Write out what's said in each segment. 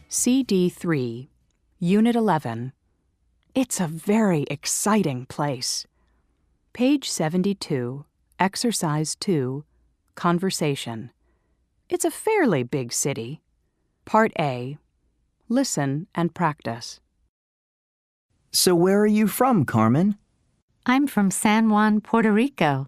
CD3, Unit 11. It's a very exciting place. Page 72, Exercise 2, Conversation. It's a fairly big city. Part A, Listen and Practice. So where are you from, Carmen? I'm from San Juan, Puerto Rico.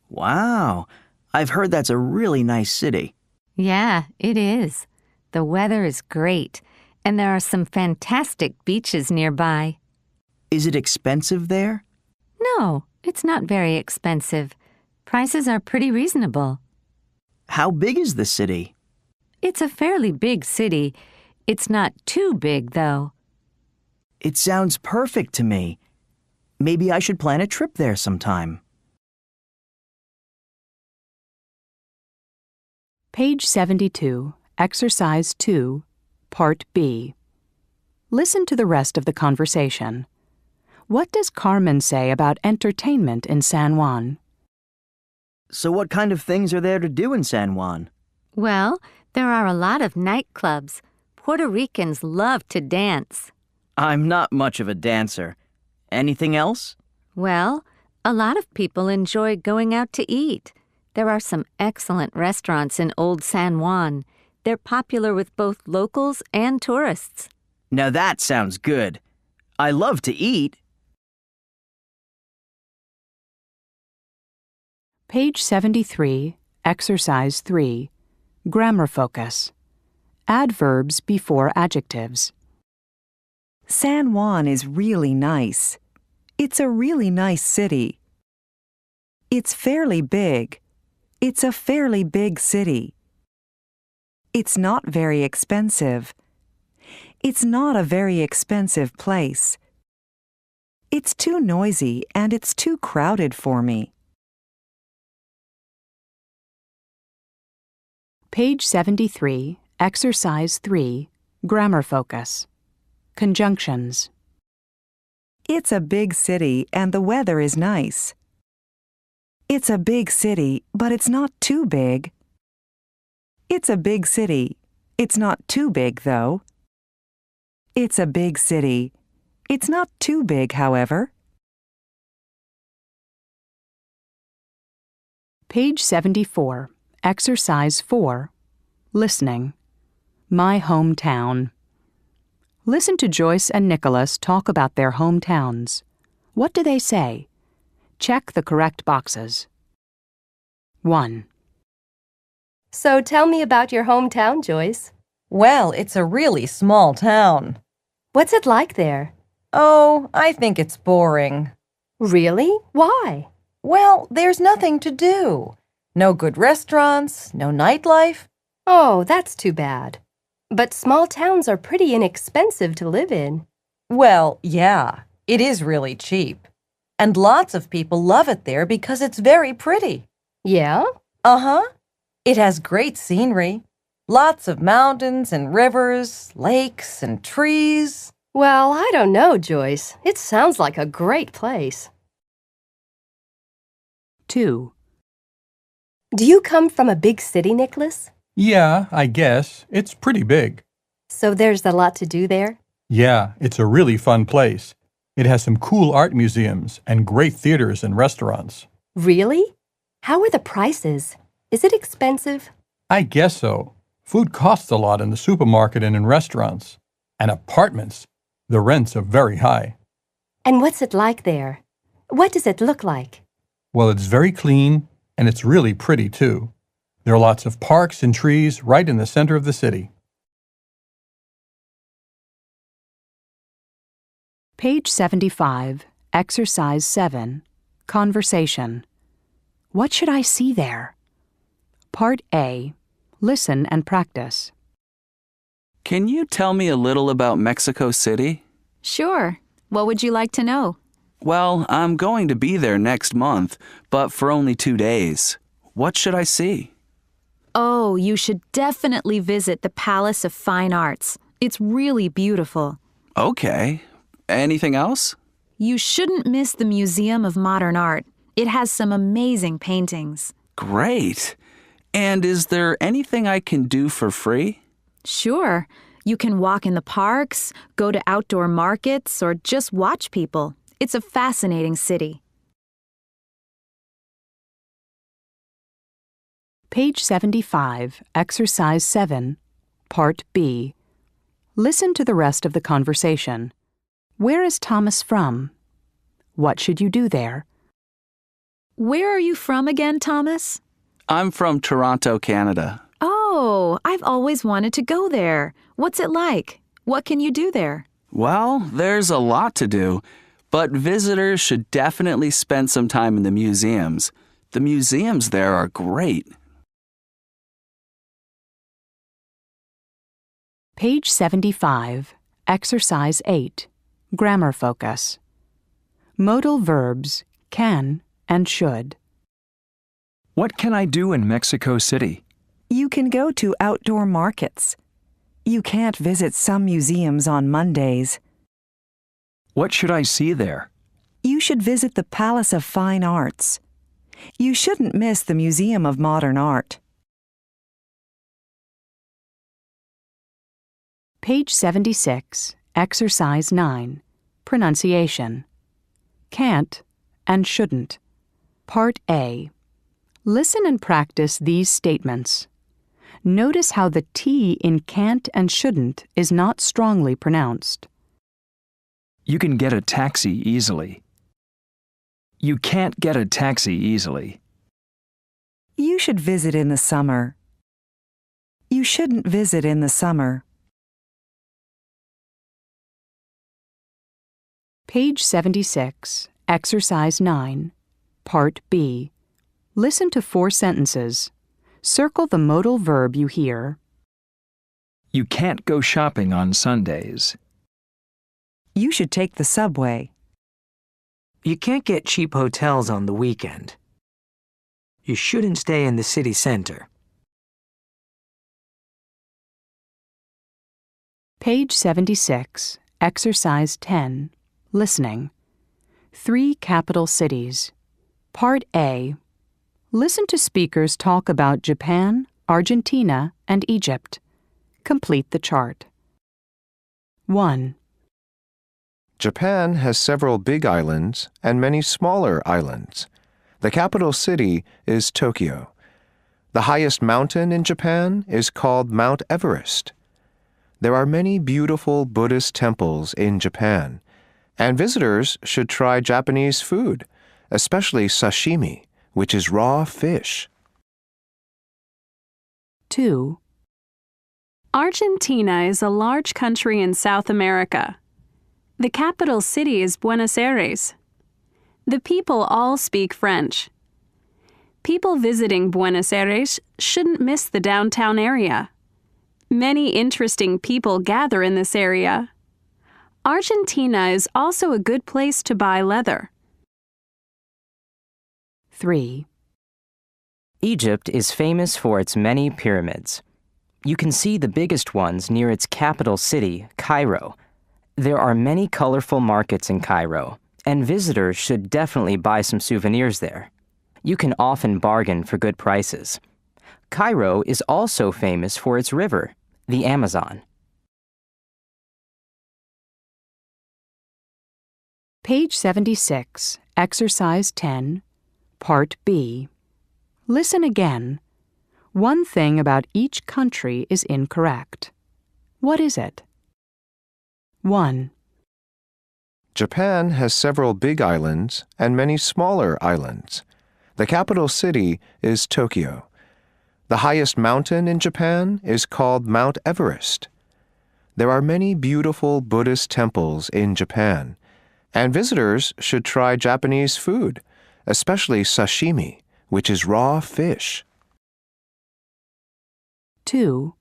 Wow, I've heard that's a really nice city. Yeah, it is. The weather is great, and there are some fantastic beaches nearby. Is it expensive there? No, it's not very expensive. Prices are pretty reasonable. How big is the city? It's a fairly big city. It's not too big, though. It sounds perfect to me. Maybe I should plan a trip there sometime. Page 72, Exercise 2, Part B. Listen to the rest of the conversation. What does Carmen say about entertainment in San Juan? So what kind of things are there to do in San Juan? Well, there are a lot of nightclubs. Puerto Ricans love to dance. I'm not much of a dancer. Anything else? Well, a lot of people enjoy going out to eat. There are some excellent restaurants in Old San Juan. They're popular with both locals and tourists. Now that sounds good. I love to eat. Page 73, Exercise 3, Grammar Focus. Adverbs before adjectives. San Juan is really nice. It's a really nice city. It's fairly big. It's a fairly big city. It's not very expensive. It's not a very expensive place. It's too noisy and it's too crowded for me. Page 73, Exercise 3, Grammar Focus. Conjunctions. It's a big city and the weather is nice. It's a big city, but it's not too big. It's a big city. It's not too big, though. It's a big city. It's not too big, however. Page 74, Exercise 4, Listening. My hometown. Listen to Joyce and Nicholas talk about their hometowns. What do they say? Check the correct boxes. 1. So tell me about your hometown, Joyce. Well, it's a really small town. What's it like there? Oh, I think it's boring. Really? Why? Well, there's nothing to do. No good restaurants, no nightlife. Oh, that's too bad. But small towns are pretty inexpensive to live in. Well, yeah, it is really cheap. And lots of people love it there because it's very pretty. Yeah? Uh-huh. It has great scenery. Lots of mountains and rivers, lakes and trees. Well, I don't know, Joyce. It sounds like a great place. 2. Do you come from a big city, Nicholas? Yeah, I guess. It's pretty big. So there's a lot to do there? Yeah, it's a really fun place. It has some cool art museums and great theaters and restaurants. Really? How are the prices? Is it expensive? I guess so. Food costs a lot in the supermarket and in restaurants. And apartments, the rents are very high. And what's it like there? What does it look like? Well, it's very clean and it's really pretty too. There are lots of parks and trees right in the center of the city. Page 75, Exercise 7, Conversation. What should I see there? Part A, Listen and Practice. Can you tell me a little about Mexico City? Sure. What would you like to know? Well, I'm going to be there next month, but for only 2 days. What should I see? Oh, you should definitely visit the Palace of Fine Arts. It's really beautiful. Okay. Anything else? You shouldn't miss the Museum of Modern Art. It has some amazing paintings. Great. And is there anything I can do for free? Sure. You can walk in the parks, go to outdoor markets, or just watch people. It's a fascinating city. Page 75, Exercise 7, Part B. Listen to the rest of the conversation. Where is Thomas from? What should you do there? Where are you from again, Thomas? I'm from Toronto, Canada. Oh, I've always wanted to go there. What's it like? What can you do there? Well, there's a lot to do, but visitors should definitely spend some time in the museums. The museums there are great. Page 75, Exercise 8, Grammar Focus. Modal verbs can and should. What can I do in Mexico City? You can go to outdoor markets. You can't visit some museums on Mondays. What should I see there? You should visit the Palace of Fine Arts. You shouldn't miss the Museum of Modern Art. Page 76, Exercise 9, Pronunciation. Can't and shouldn't. Part A. Listen and practice these statements. Notice how the T in can't and shouldn't is not strongly pronounced. You can get a taxi easily. You can't get a taxi easily. You should visit in the summer. You shouldn't visit in the summer. Page 76, Exercise 9, Part B. Listen to 4 sentences. Circle the modal verb you hear. You can't go shopping on Sundays. You should take the subway. You can't get cheap hotels on the weekend. You shouldn't stay in the city center. Page 76, Exercise 10, Listening. 3 capital cities. Part A. Listen to speakers talk about Japan, Argentina, and Egypt. Complete the chart. 1. Japan has several big islands and many smaller islands. The capital city is Tokyo. The highest mountain in Japan is called Mount Everest. There are many beautiful Buddhist temples in Japan, and visitors should try Japanese food, especially sashimi, which is raw fish. 2. Argentina is a large country in South America. The capital city is Buenos Aires. The people all speak French. People visiting Buenos Aires shouldn't miss the downtown area. Many interesting people gather in this area. Argentina is also a good place to buy leather. 3. Egypt is famous for its many pyramids. You can see the biggest ones near its capital city, Cairo. There are many colorful markets in Cairo, and visitors should definitely buy some souvenirs there. You can often bargain for good prices. Cairo is also famous for its river, the Amazon. Page 76, Exercise 10, Part B. Listen again. One thing about each country is incorrect. What is it? 1. Japan has several big islands and many smaller islands. The capital city is Tokyo. The highest mountain in Japan is called Mount Everest. There are many beautiful Buddhist temples in Japan, and visitors should try Japanese food, especially sashimi, which is raw fish. 2.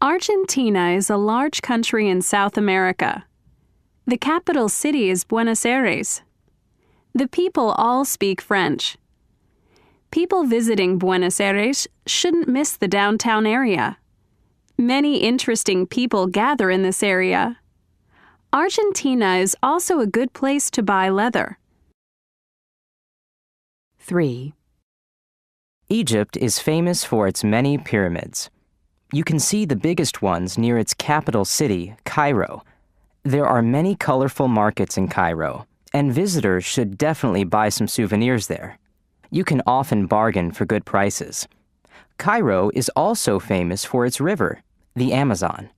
Argentina is a large country in South America. The capital city is Buenos Aires. The people all speak French. People visiting Buenos Aires shouldn't miss the downtown area. Many interesting people gather in this area. Argentina is also a good place to buy leather. 3. Egypt is famous for its many pyramids. You can see the biggest ones near its capital city, Cairo. There are many colorful markets in Cairo, and visitors should definitely buy some souvenirs there. You can often bargain for good prices. Cairo is also famous for its river, the Amazon.